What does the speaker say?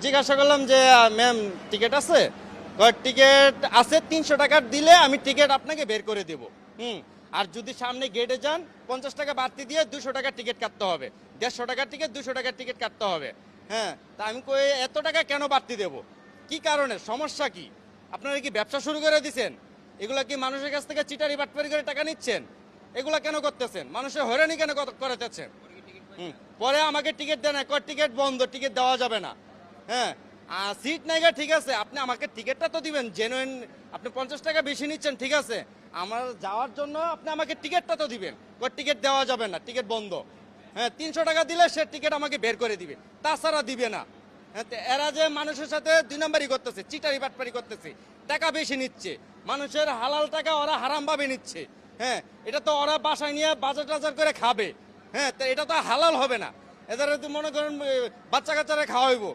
জিজ্ঞাসা করলাম যে ম্যাম টিকিট আছে? টিকিট আছে, 300 টাকার দিলে আমি টিকিট আপনাকে বের করে দেব। আর যদি সামনে গেটে যান 50 টাকা বাড়তি দিয়ে 200 টাকার টিকিট কাটতে হবে। 150 টাকার টিকিট 200 টাকার টিকিট কাটতে হবে। হ্যাঁ, তা আমি কই এত টাকা কেন বাড়তি দেব? কি কারণে, সমস্যা কি? আপনারা কি ব্যবসা শুরু করে দিছেন? এগুলা কি মানুষের কাছ থেকে চিটারি বাটপারি করে টাকা নিচ্ছেন? এগুলা কেন করতেছেন? মানুষের হয়রানি কেন করাতেছেন? পরে আমাকে টিকিট দেন, টিকিট বন্ধ, টিকিট দেওয়া যাবে না। হ্যাঁ, সিট নাইগা ঠিক আছে, আপনি আমাকে টিকিটটা তো দিবেন জেনুইন। আপনি 50 টাকা বেশি নিচ্ছেন, ঠিক আছে, আমার যাওয়ার জন্য আপনি আমাকে টিকিটটা তো দিবেন। টিকিট দেওয়া যাবে না, টিকিট বন্ধ। হ্যাঁ, 300 টাকা দিলে সে টিকিট আমাকে বের করে দিবে, তাছাড়া দিবে না। হ্যাঁ, এরা যে মানুষের সাথে 2 নাম্বারই করতেছে, চিটারি বাটপারি করতেছে, টাকা বেশি নিচ্ছে, মানুষের হালাল টাকা ওরা হারামভাবে নিচ্ছে। হ্যাঁ, এটা তো ওরা বাসায় নিয়ে বাজার টাজার করে খাবে। হ্যাঁ, তো এটা তো হালাল হবে না। এদের মনে করেন বাচ্চা কাচ্চারা খাওয়াইবো।